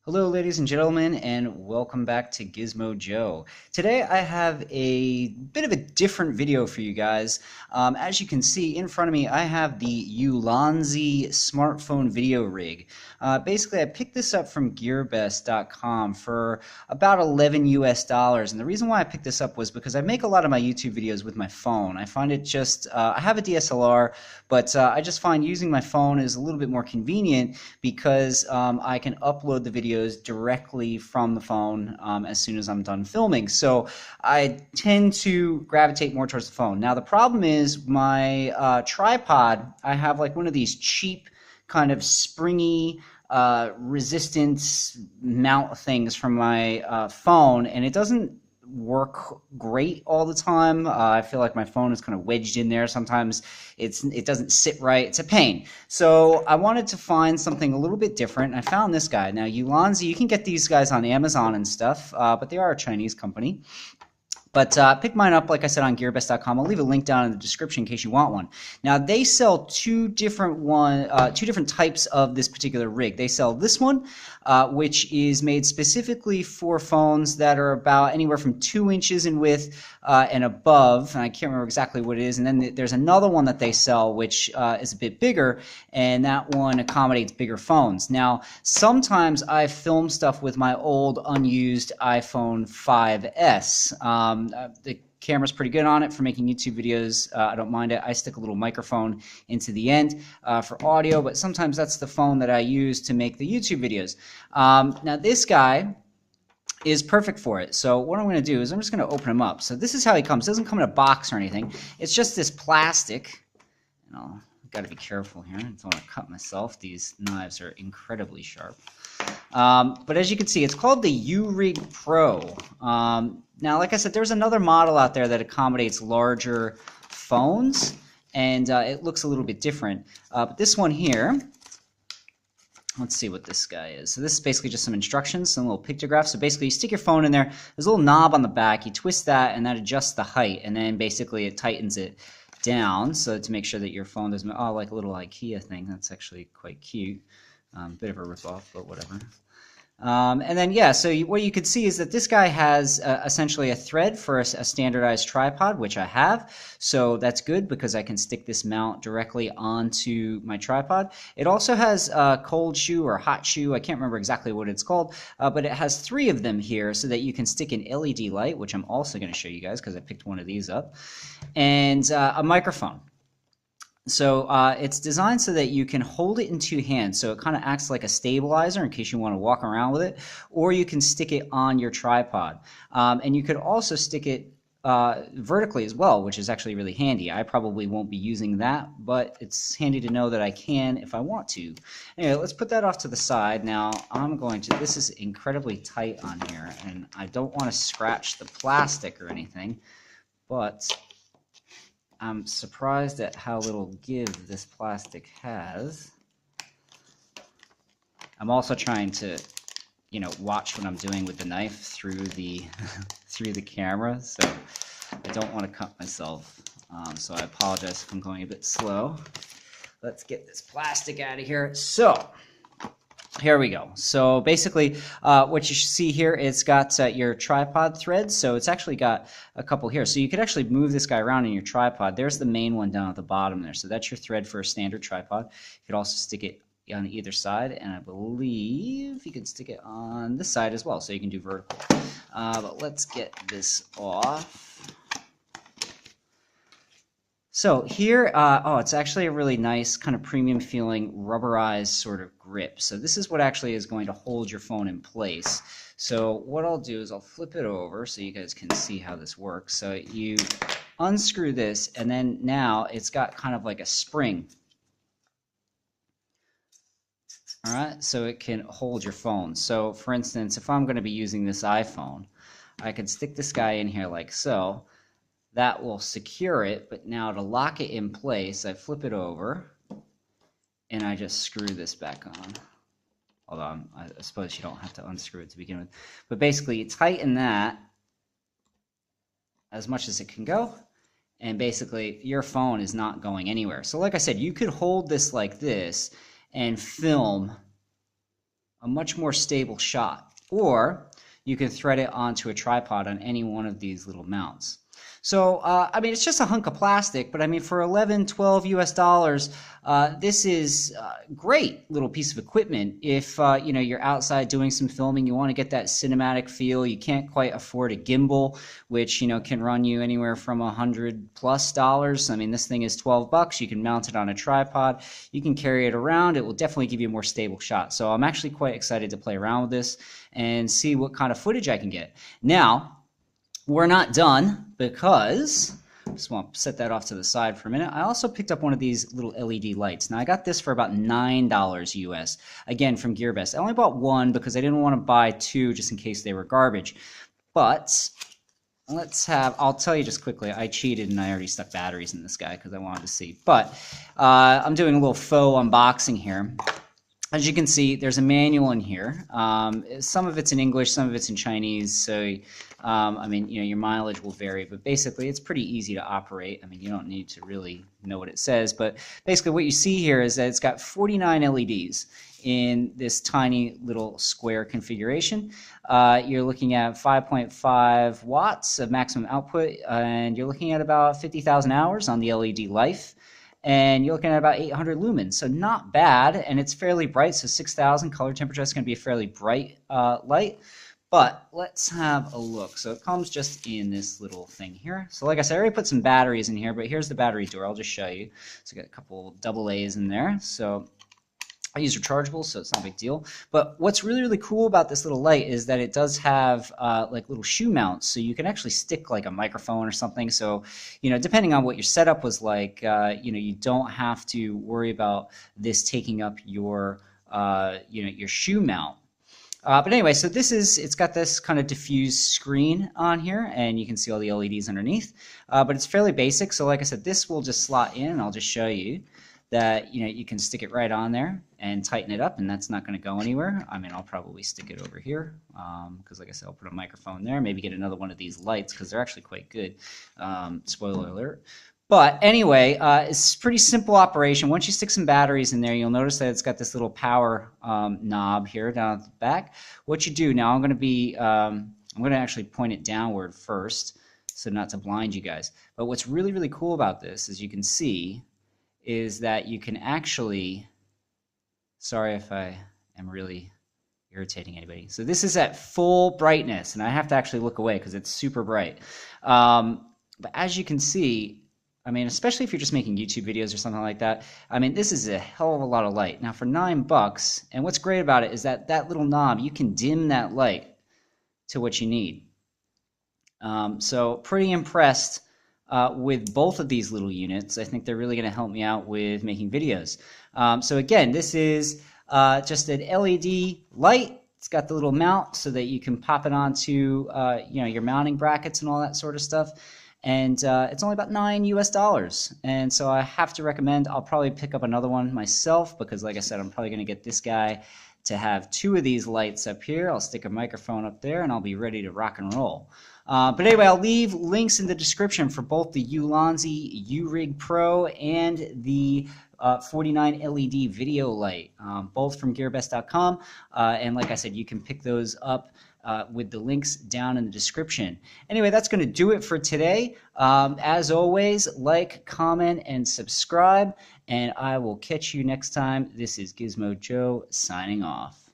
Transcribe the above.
Hello, ladies and gentlemen, and welcome back to Gizmo Joe. Today I have a bit of a different video for you guys. As you can see in front of me, I have the Ulanzi smartphone video rig. Basically, I picked this up from GearBest.com for about 11 US dollars, and the reason why I picked this up was because I make a lot of my YouTube videos with my phone. I find it just, I have a DSLR, but I just find using my phone is a little bit more convenient because I can upload the videos directly from the phone as soon as I'm done filming. So I tend to gravitate more towards the phone. Now the problem is my tripod, I have like one of these cheap kind of springy resistance mount things from my phone, and it doesn't work great all the time. I feel like my phone is kind of wedged in there. Sometimes it doesn't sit right. It's a pain. So I wanted to find something a little bit different. I found this guy. Now Ulanzi, you can get these guys on Amazon and stuff, but they are a Chinese company. But pick mine up, like I said, on GearBest.com. I'll leave a link down in the description in case you want one. Now, they sell two different types of this particular rig. They sell this one, which is made specifically for phones that are about anywhere from 2 inches in width and above. And I can't remember exactly what it is. And then there's another one that they sell, which is a bit bigger, and that one accommodates bigger phones. Now, sometimes I film stuff with my old unused iPhone 5S. The camera's pretty good on it for making YouTube videos. I don't mind it. I stick a little microphone into the end for audio, but sometimes that's the phone that I use to make the YouTube videos. Now this guy is perfect for it. So what I'm going to do is I'm just going to open him up. So this is how he comes. It doesn't come in a box or anything. It's just this plastic. I've got to be careful here. I don't want to cut myself. These knives are incredibly sharp. But as you can see, it's called the U-Rig Pro. Now, like I said, there's another model out there that accommodates larger phones, and it looks a little bit different. But this one here, let's see what this guy is. So this is basically just some instructions, some little pictographs. So basically, you stick your phone in there. There's a little knob on the back. You twist that, and that adjusts the height, and then basically it tightens it down so to make sure that your phone doesn't, oh, like a little IKEA thing. That's actually quite cute. Bit of a ripoff, but whatever. And then, yeah, so what you could see is that this guy has essentially a thread for a standardized tripod, which I have. So that's good because I can stick this mount directly onto my tripod. It also has a cold shoe or hot shoe. I can't remember exactly what it's called, but it has 3 of them here so that you can stick an LED light, which I'm also going to show you guys because I picked one of these up, and a microphone. So it's designed so that you can hold it in 2 hands, so it kind of acts like a stabilizer in case you want to walk around with it, or you can stick it on your tripod. And you could also stick it vertically as well, which is actually really handy. I probably won't be using that, but it's handy to know that I can if I want to. Anyway, let's put that off to the side. Now I'm going to, this is incredibly tight on here, and I don't want to scratch the plastic or anything, but I'm surprised at how little give this plastic has. I'm also trying to, watch what I'm doing with the knife through the through the camera, so I don't want to cut myself. So I apologize if I'm going a bit slow. Let's get this plastic out of here. So here we go. So basically, what you should see here, it's got your tripod threads. So it's actually got a couple here. So you could actually move this guy around in your tripod. There's the main one down at the bottom there. So that's your thread for a standard tripod. You could also stick it on either side, and I believe you can stick it on this side as well. So you can do vertical. But let's get this off. So here, oh, it's actually a really nice kind of premium feeling rubberized sort of grip. So this is what actually is going to hold your phone in place. So what I'll do is I'll flip it over so you guys can see how this works. So you unscrew this, and then now it's got kind of like a spring. All right, so it can hold your phone. So for instance, if I'm going to be using this iPhone, I could stick this guy in here like so. That will secure it, but now to lock it in place, I flip it over, and I just screw this back on. Although I suppose you don't have to unscrew it to begin with. But basically, you tighten that as much as it can go, and basically, your phone is not going anywhere. So like I said, you could hold this like this and film a much more stable shot. Or you can thread it onto a tripod on any one of these little mounts. So, I mean, it's just a hunk of plastic, but I mean, for 11, 12 US dollars, this is a great little piece of equipment. If, you know, you're outside doing some filming, you want to get that cinematic feel, you can't quite afford a gimbal, which, you know, can run you anywhere from $100+. I mean, this thing is 12 bucks. You can mount it on a tripod. You can carry it around. It will definitely give you a more stable shot. So I'm actually quite excited to play around with this and see what kind of footage I can get. Now, we're not done, because I just want to set that off to the side for a minute. I also picked up one of these little LED lights. Now, I got this for about $9 US, again, from GearBest. I only bought one because I didn't want to buy two just in case they were garbage. But I'll tell you just quickly, I cheated and I already stuck batteries in this guy because I wanted to see. But I'm doing a little faux unboxing here. As you can see, there's a manual in here. Some of it's in English, some of it's in Chinese, so I mean, you know, your mileage will vary, but basically it's pretty easy to operate. I mean, you don't need to really know what it says, but basically what you see here is that it's got 49 LEDs in this tiny little square configuration. You're looking at 5.5 watts of maximum output, and you're looking at about 50,000 hours on the LED life. And you're looking at about 800 lumens, so not bad, and it's fairly bright, so 6,000 color temperature is going to be a fairly bright light. But let's have a look. So it comes just in this little thing here. So like I said, I already put some batteries in here, but here's the battery door. I'll just show you. So I got a couple AA's in there. So I use rechargeable, so it's not a big deal. But what's really, really cool about this little light is that it does have like little shoe mounts, so you can actually stick like a microphone or something. So, you know, depending on what your setup was like, you know, you don't have to worry about this taking up your, you know, your shoe mount. But anyway, so it's got this kind of diffused screen on here, and you can see all the LEDs underneath. But it's fairly basic, so like I said, this will just slot in, and I'll just show you that, you know, you can stick it right on there and tighten it up, and that's not going to go anywhere. I mean, I'll probably stick it over here because, like I said, I'll put a microphone there, maybe get another one of these lights because they're actually quite good. Spoiler alert. But anyway, it's a pretty simple operation. Once you stick some batteries in there, you'll notice that it's got this little power knob here down at the back. What you do now, I'm going to actually point it downward first, so not to blind you guys. But what's really, really cool about this, as you can see, is that you can actually, sorry if I am really irritating anybody. So this is at full brightness, and I have to actually look away because it's super bright. But as you can see, I mean, especially if you're just making YouTube videos or something like that, I mean, this is a hell of a lot of light. Now for $9, and what's great about it is that that little knob, you can dim that light to what you need. So pretty impressed with both of these little units. I think they're really going to help me out with making videos. So again, this is just an LED light. It's got the little mount so that you can pop it onto you know, your mounting brackets and all that sort of stuff. And it's only about $9 US. And so I have to recommend, I'll probably pick up another one myself because, like I said, I'm probably going to get this guy to have two of these lights up here. I'll stick a microphone up there and I'll be ready to rock and roll. But anyway, I'll leave links in the description for both the Ulanzi URig Pro and the 49 LED video light, both from GearBest.com. And like I said, you can pick those up with the links down in the description. Anyway, that's going to do it for today. As always, like, comment, and subscribe, and I will catch you next time. This is Gizmo Joe signing off.